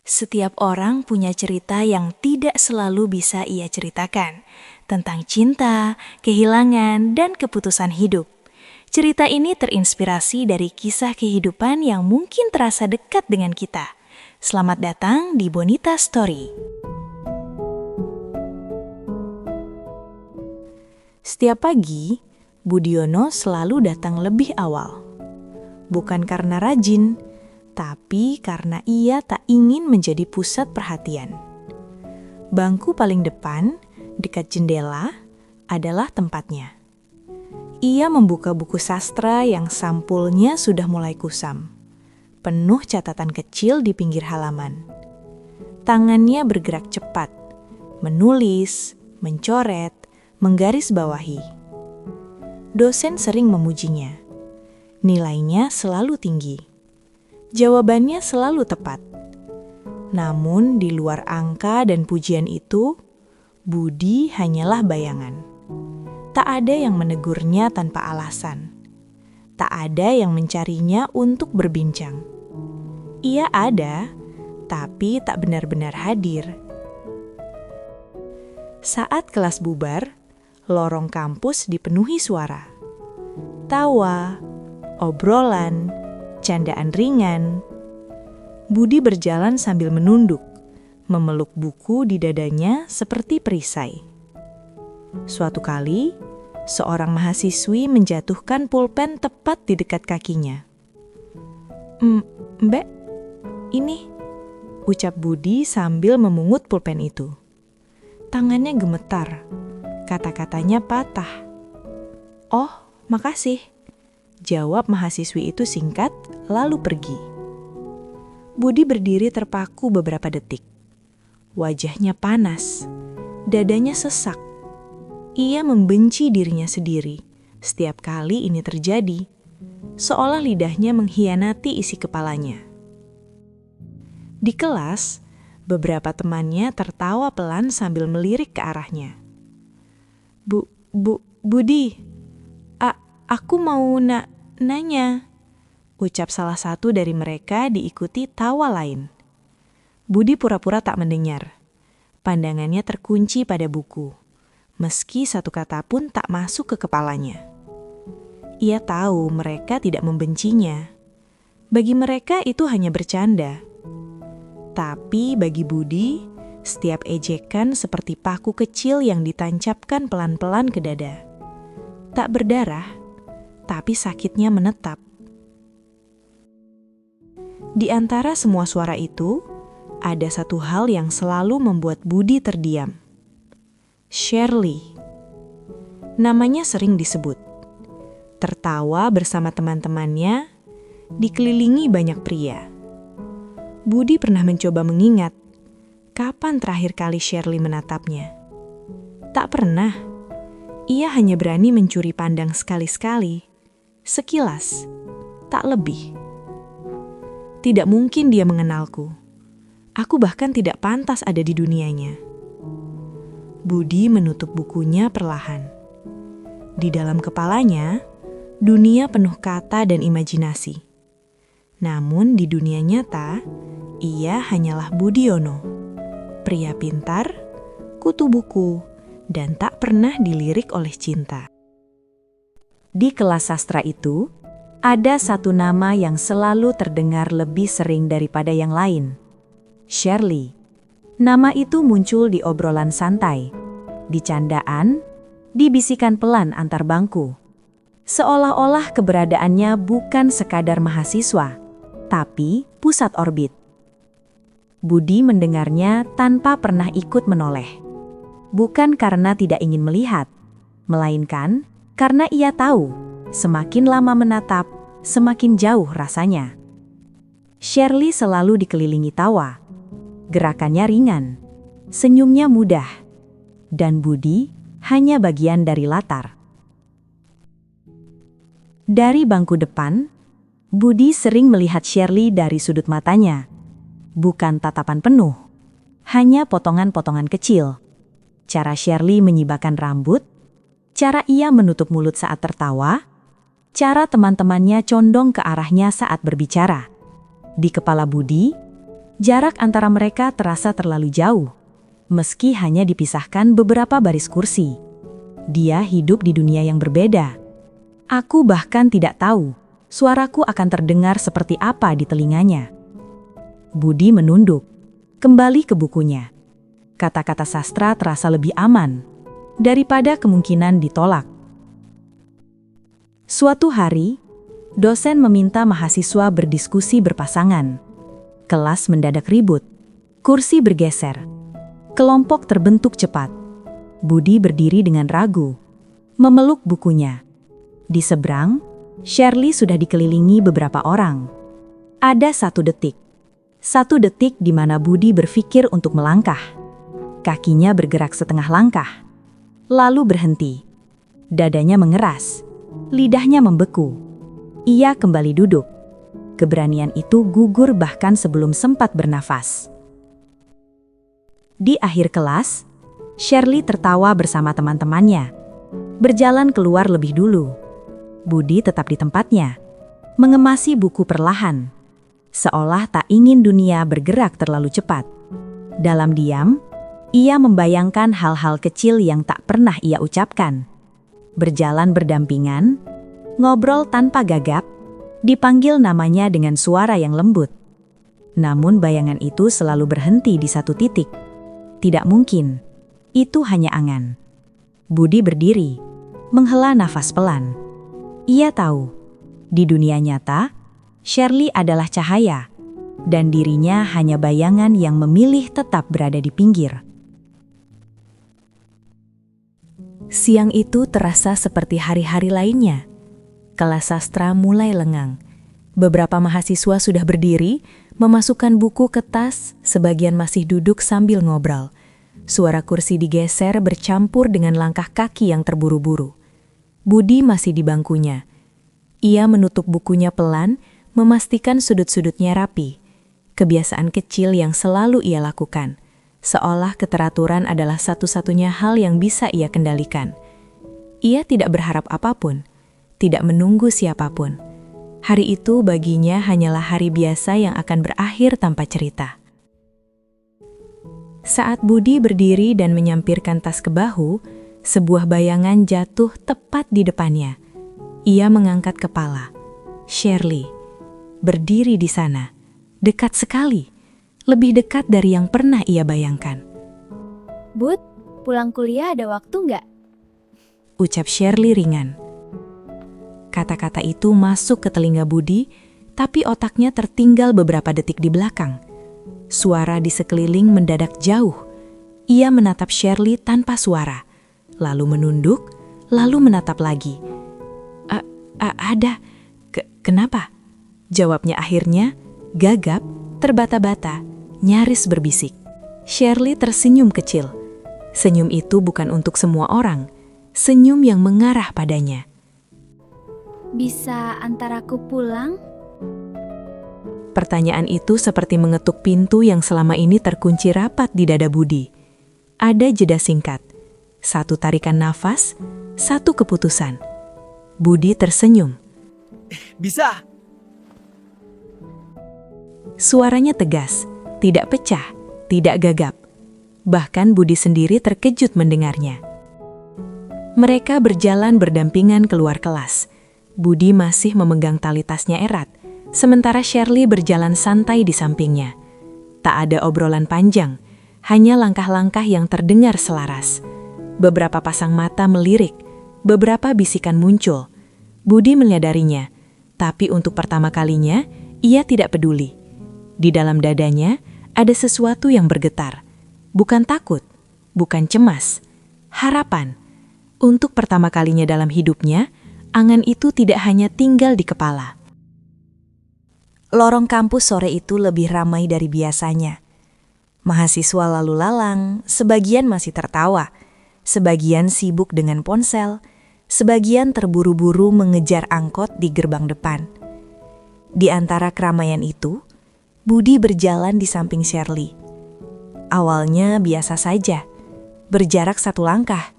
Setiap orang punya cerita yang tidak selalu bisa ia ceritakan, tentang cinta, kehilangan, dan keputusan hidup. Cerita ini terinspirasi dari kisah kehidupan yang mungkin terasa dekat dengan kita. Selamat datang di Bonita Story. Setiap pagi, Budiono selalu datang lebih awal. Bukan karena rajin, tapi karena ia tak ingin menjadi pusat perhatian. Bangku paling depan, dekat jendela, adalah tempatnya. Ia membuka buku sastra yang sampulnya sudah mulai kusam, penuh catatan kecil di pinggir halaman. Tangannya bergerak cepat, menulis, mencoret, menggarisbawahi. Dosen sering memujinya. Nilainya selalu tinggi. Jawabannya selalu tepat. Namun di luar angka dan pujian itu, Budi hanyalah bayangan. Tak ada yang menegurnya tanpa alasan. Tak ada yang mencarinya untuk berbincang. Ia ada, tapi tak benar-benar hadir. Saat kelas bubar, lorong kampus dipenuhi suara. Tawa, obrolan, candaan ringan. Budi berjalan sambil menunduk, memeluk buku di dadanya seperti perisai. Suatu kali, seorang mahasiswi menjatuhkan pulpen tepat di dekat kakinya. "Mbak, ini," ucap Budi sambil memungut pulpen itu. Tangannya gemetar, kata-katanya patah. "Oh, makasih," jawab mahasiswi itu singkat, lalu pergi. Budi berdiri terpaku beberapa detik. Wajahnya panas, dadanya sesak. Ia membenci dirinya sendiri setiap kali ini terjadi, seolah lidahnya mengkhianati isi kepalanya. Di kelas, beberapa temannya tertawa pelan sambil melirik ke arahnya. Budi, aku mau nanya," ucap salah satu dari mereka diikuti tawa lain. Budi pura-pura tak mendengar. Pandangannya terkunci pada buku, meski satu kata pun tak masuk ke kepalanya. Ia tahu mereka tidak membencinya. Bagi mereka itu hanya bercanda. Tapi bagi Budi, setiap ejekan seperti paku kecil yang ditancapkan pelan-pelan ke dada. Tak berdarah, tapi sakitnya menetap. Di antara semua suara itu, ada satu hal yang selalu membuat Budi terdiam. Shirley. Namanya sering disebut. Tertawa bersama teman-temannya, dikelilingi banyak pria. Budi pernah mencoba mengingat, kapan terakhir kali Shirley menatapnya. Tak pernah. Ia hanya berani mencuri pandang sekali-sekali. Sekilas, tak lebih. Tidak mungkin dia mengenalku. Aku bahkan tidak pantas ada di dunianya. Budi menutup bukunya perlahan. Di dalam kepalanya, dunia penuh kata dan imajinasi. Namun di dunia nyata, ia hanyalah Budiono. Pria pintar, kutu buku, dan tak pernah dilirik oleh cinta. Di kelas sastra itu, ada satu nama yang selalu terdengar lebih sering daripada yang lain. Shirley. Nama itu muncul di obrolan santai, di candaan, di bisikan pelan antar bangku. Seolah-olah keberadaannya bukan sekadar mahasiswa, tapi pusat orbit. Budi mendengarnya tanpa pernah ikut menoleh. Bukan karena tidak ingin melihat, melainkan karena ia tahu, semakin lama menatap, semakin jauh rasanya. Shirley selalu dikelilingi tawa. Gerakannya ringan, senyumnya mudah, dan Budi hanya bagian dari latar. Dari bangku depan, Budi sering melihat Shirley dari sudut matanya. Bukan tatapan penuh, hanya potongan-potongan kecil. Cara Shirley menyibakkan rambut, cara ia menutup mulut saat tertawa, cara teman-temannya condong ke arahnya saat berbicara. Di kepala Budi, Jarak antara mereka terasa terlalu jauh, meski hanya dipisahkan beberapa baris kursi. Dia hidup di dunia yang berbeda. Aku bahkan tidak tahu suaraku akan terdengar seperti apa di telinganya. Budi menunduk, kembali ke bukunya. Kata-kata sastra terasa lebih aman daripada kemungkinan ditolak. Suatu hari, dosen meminta mahasiswa berdiskusi berpasangan. Kelas mendadak ribut, kursi bergeser, kelompok terbentuk cepat. Budi berdiri dengan ragu, memeluk bukunya. Di seberang, Shirley sudah dikelilingi beberapa orang. Ada 1 detik. 1 detik di mana Budi berpikir untuk melangkah. Kakinya bergerak setengah langkah, lalu berhenti. Dadanya mengeras, lidahnya membeku. Ia kembali duduk. Keberanian itu gugur bahkan sebelum sempat bernafas. Di akhir kelas, Shirley tertawa bersama teman-temannya, berjalan keluar lebih dulu. Budi tetap di tempatnya, mengemasi buku perlahan, seolah tak ingin dunia bergerak terlalu cepat. Dalam diam, ia membayangkan hal-hal kecil yang tak pernah ia ucapkan. Berjalan berdampingan, ngobrol tanpa gagap, dipanggil namanya dengan suara yang lembut. Namun bayangan itu selalu berhenti di 1 titik. Tidak mungkin, itu hanya angan. Budi berdiri, menghela nafas pelan. Ia tahu, di dunia nyata, Shirley adalah cahaya, dan dirinya hanya bayangan yang memilih tetap berada di pinggir. Siang itu terasa seperti hari-hari lainnya. Kelas sastra mulai lengang. Beberapa mahasiswa sudah berdiri, memasukkan buku ke tas, sebagian masih duduk sambil ngobrol. Suara kursi digeser bercampur dengan langkah kaki yang terburu-buru. Budi masih di bangkunya. Ia menutup bukunya pelan, memastikan sudut-sudutnya rapi. Kebiasaan kecil yang selalu ia lakukan, seolah keteraturan adalah satu-satunya hal yang bisa ia kendalikan. Ia tidak berharap apapun, tidak menunggu siapapun. Hari itu baginya hanyalah hari biasa yang akan berakhir tanpa cerita. Saat Budi berdiri dan menyampirkan tas ke bahu, sebuah bayangan jatuh tepat di depannya. Ia mengangkat kepala. Shirley berdiri di sana, dekat sekali, lebih dekat dari yang pernah ia bayangkan. "Bud, pulang kuliah ada waktu nggak?" ucap Shirley ringan. Kata-kata itu masuk ke telinga Budi, tapi otaknya tertinggal beberapa detik di belakang. Suara di sekeliling mendadak jauh. Ia menatap Shirley tanpa suara, lalu menunduk, lalu menatap lagi. Ada. Kenapa? Jawabnya akhirnya, gagap, terbata-bata, nyaris berbisik. Shirley tersenyum kecil. Senyum itu bukan untuk semua orang, senyum yang mengarah padanya. "Bisa antar aku pulang?" Pertanyaan itu seperti mengetuk pintu yang selama ini terkunci rapat di dada Budi. Ada jeda singkat, 1 tarikan nafas, 1 keputusan. Budi tersenyum. Bisa. Suaranya tegas, tidak pecah, tidak gagap. Bahkan Budi sendiri terkejut mendengarnya. Mereka berjalan berdampingan keluar kelas. Budi masih memegang tali tasnya erat, sementara Shirley berjalan santai di sampingnya. Tak ada obrolan panjang, hanya langkah-langkah yang terdengar selaras. Beberapa pasang mata melirik, beberapa bisikan muncul. Budi menyadarinya, tapi untuk pertama kalinya, ia tidak peduli. Di dalam dadanya, ada sesuatu yang bergetar. Bukan takut, bukan cemas, harapan. Untuk pertama kalinya dalam hidupnya, angan itu tidak hanya tinggal di kepala. Lorong kampus sore itu lebih ramai dari biasanya. Mahasiswa lalu lalang, sebagian masih tertawa, sebagian sibuk dengan ponsel, sebagian terburu-buru mengejar angkot di gerbang depan. Di antara keramaian itu, Budi berjalan di samping Shirley. Awalnya biasa saja, berjarak 1 langkah.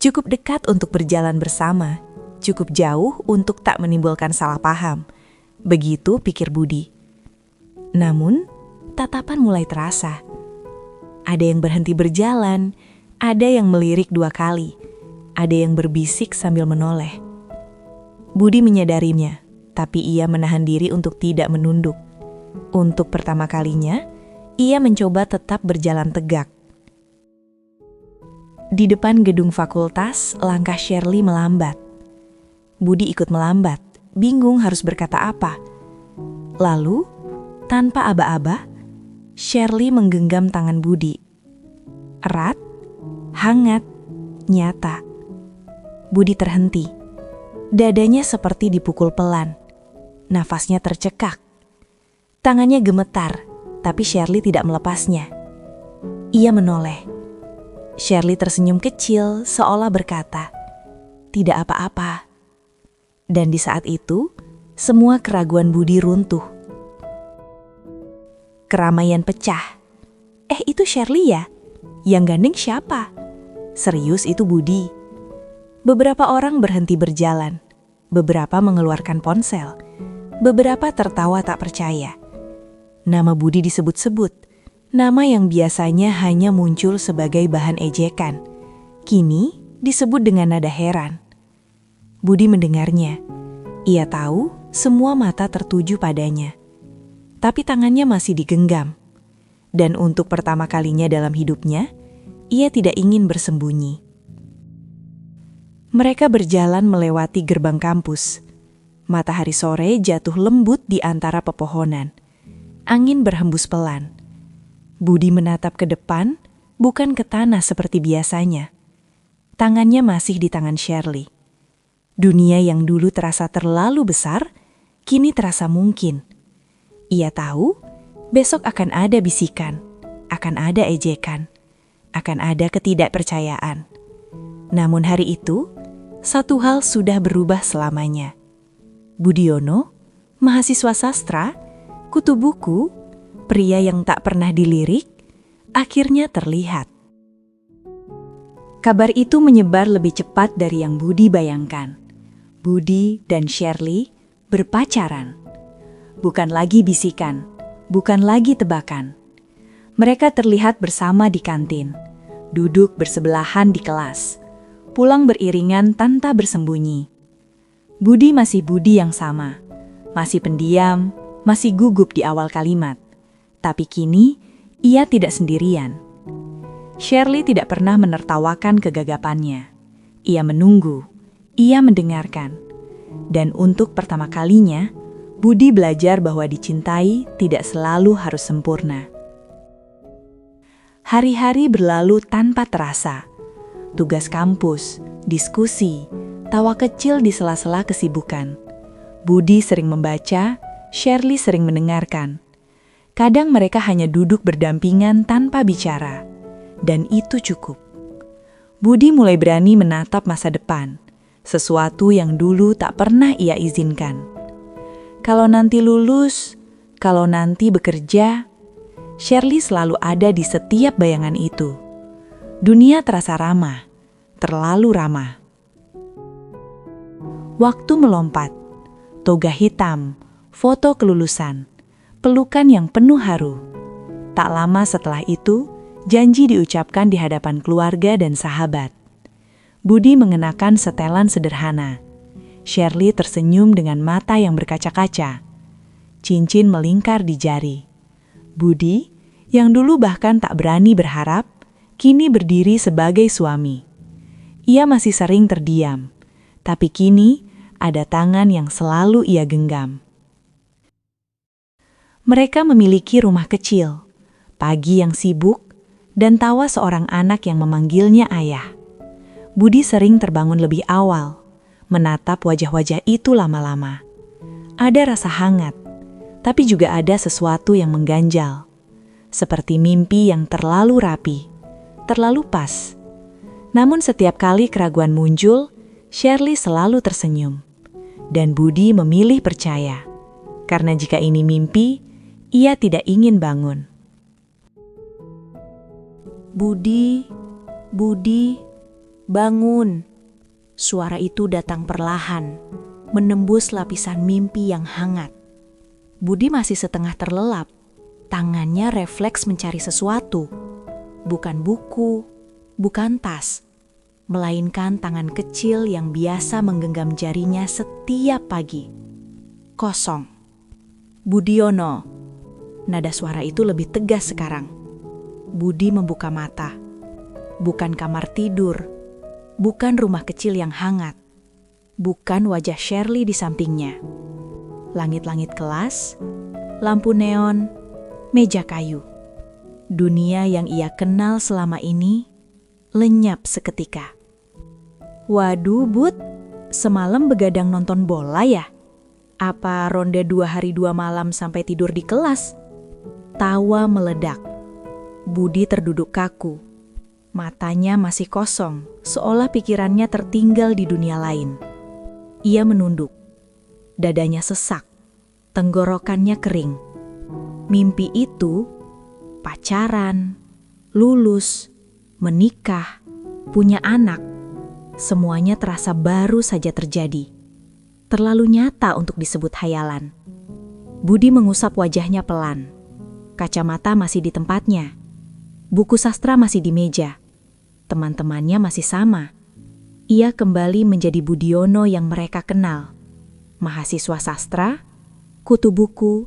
Cukup dekat untuk berjalan bersama, cukup jauh untuk tak menimbulkan salah paham. Begitu pikir Budi. Namun, tatapan mulai terasa. Ada yang berhenti berjalan, ada yang melirik 2 kali, ada yang berbisik sambil menoleh. Budi menyadarinya, tapi ia menahan diri untuk tidak menunduk. Untuk pertama kalinya, ia mencoba tetap berjalan tegak. Di depan gedung fakultas, langkah Shirley melambat. Budi ikut melambat, bingung harus berkata apa. Lalu, tanpa aba-aba, Shirley menggenggam tangan Budi. Erat, hangat, nyata. Budi terhenti. Dadanya seperti dipukul pelan. Nafasnya tercekak. Tangannya gemetar, tapi Shirley tidak melepasnya. Ia menoleh. Shirley tersenyum kecil seolah berkata, "Tidak apa-apa." Dan di saat itu, semua keraguan Budi runtuh. Keramaian pecah. Itu Shirley ya? Yang gandeng siapa? Serius itu Budi. Beberapa orang berhenti berjalan. Beberapa mengeluarkan ponsel. Beberapa tertawa tak percaya. Nama Budi disebut-sebut. Nama yang biasanya hanya muncul sebagai bahan ejekan. Kini disebut dengan nada heran. Budi mendengarnya. Ia tahu semua mata tertuju padanya. Tapi tangannya masih digenggam. Dan untuk pertama kalinya dalam hidupnya, ia tidak ingin bersembunyi. Mereka berjalan melewati gerbang kampus. Matahari sore jatuh lembut di antara pepohonan. Angin berhembus pelan. Budi menatap ke depan, bukan ke tanah seperti biasanya. Tangannya masih di tangan Shirley. Dunia yang dulu terasa terlalu besar, kini terasa mungkin. Ia tahu, besok akan ada bisikan, akan ada ejekan, akan ada ketidakpercayaan. Namun hari itu, satu hal sudah berubah selamanya. Budiono, mahasiswa sastra, kutu buku, pria yang tak pernah dilirik, akhirnya terlihat. Kabar itu menyebar lebih cepat dari yang Budi bayangkan. Budi dan Shirley berpacaran. Bukan lagi bisikan, bukan lagi tebakan. Mereka terlihat bersama di kantin, duduk bersebelahan di kelas, pulang beriringan tanpa bersembunyi. Budi masih Budi yang sama, masih pendiam, masih gugup di awal kalimat. Tapi kini, ia tidak sendirian. Shirley tidak pernah menertawakan kegagapannya. Ia menunggu, ia mendengarkan. Dan untuk pertama kalinya, Budi belajar bahwa dicintai tidak selalu harus sempurna. Hari-hari berlalu tanpa terasa. Tugas kampus, diskusi, tawa kecil di sela-sela kesibukan. Budi sering membaca, Shirley sering mendengarkan. Kadang mereka hanya duduk berdampingan tanpa bicara, dan itu cukup. Budi mulai berani menatap masa depan, sesuatu yang dulu tak pernah ia izinkan. Kalau nanti lulus, kalau nanti bekerja, Shirley selalu ada di setiap bayangan itu. Dunia terasa ramah, terlalu ramah. Waktu melompat, toga hitam, foto kelulusan, pelukan yang penuh haru. Tak lama setelah itu, janji diucapkan di hadapan keluarga dan sahabat. Budi mengenakan setelan sederhana. Shirley tersenyum dengan mata yang berkaca-kaca. Cincin melingkar di jari. Budi, yang dulu bahkan tak berani berharap, kini berdiri sebagai suami. Ia masih sering terdiam, tapi kini ada tangan yang selalu ia genggam. Mereka memiliki rumah kecil, pagi yang sibuk, dan tawa seorang anak yang memanggilnya ayah. Budi sering terbangun lebih awal, menatap wajah-wajah itu lama-lama. Ada rasa hangat, tapi juga ada sesuatu yang mengganjal. Seperti mimpi yang terlalu rapi, terlalu pas. Namun setiap kali keraguan muncul, Shirley selalu tersenyum. Dan Budi memilih percaya, karena jika ini mimpi, ia tidak ingin bangun. Budi, Budi, bangun. Suara itu datang perlahan, menembus lapisan mimpi yang hangat. Budi masih setengah terlelap, Tangannya refleks mencari sesuatu. Bukan buku, bukan tas, melainkan tangan kecil yang biasa menggenggam jarinya setiap pagi. Kosong. Budiono. Nada suara itu lebih tegas sekarang. Budi membuka mata. Bukan kamar tidur, bukan rumah kecil yang hangat, bukan wajah Shirley di sampingnya. Langit-langit kelas, lampu neon, meja kayu. Dunia yang ia kenal selama ini lenyap seketika. Waduh, Bud, semalam begadang nonton bola ya? Apa ronde 2 hari 2 malam sampai tidur di kelas? Tawa meledak. Budi terduduk kaku. Matanya masih kosong, seolah pikirannya tertinggal di dunia lain. Ia menunduk. Dadanya sesak, tenggorokannya kering. Mimpi itu, pacaran, lulus, menikah, punya anak, semuanya terasa baru saja terjadi. Terlalu nyata untuk disebut hayalan. Budi mengusap wajahnya pelan. Kacamata masih di tempatnya. Buku sastra masih di meja. Teman-temannya masih sama. Ia kembali menjadi Budiono yang mereka kenal. Mahasiswa sastra, kutu buku,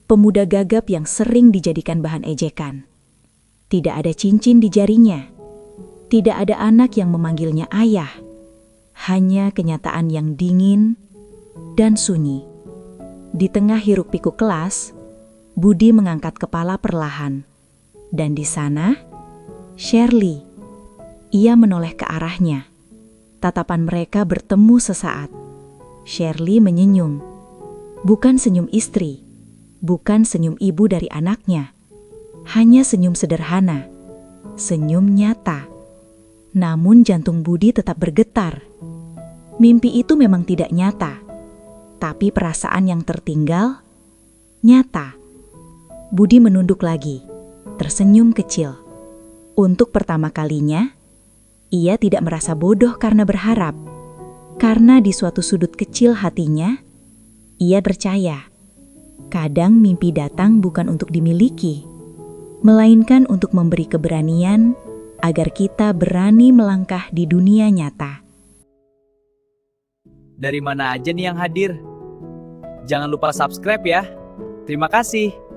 pemuda gagap yang sering dijadikan bahan ejekan. Tidak ada cincin di jarinya. Tidak ada anak yang memanggilnya ayah. Hanya kenyataan yang dingin dan sunyi. Di tengah hiruk-pikuk kelas, Budi mengangkat kepala perlahan. Dan di sana, Shirley. Ia menoleh ke arahnya. Tatapan mereka bertemu sesaat. Shirley menyenyum. Bukan senyum istri, bukan senyum ibu dari anaknya. Hanya senyum sederhana, senyum nyata. Namun jantung Budi tetap bergetar. Mimpi itu memang tidak nyata, tapi perasaan yang tertinggal nyata. Budi menunduk lagi, tersenyum kecil. Untuk pertama kalinya, ia tidak merasa bodoh karena berharap. Karena di suatu sudut kecil hatinya, ia percaya. Kadang mimpi datang bukan untuk dimiliki, melainkan untuk memberi keberanian agar kita berani melangkah di dunia nyata. Dari mana aja nih yang hadir? Jangan lupa subscribe ya. Terima kasih.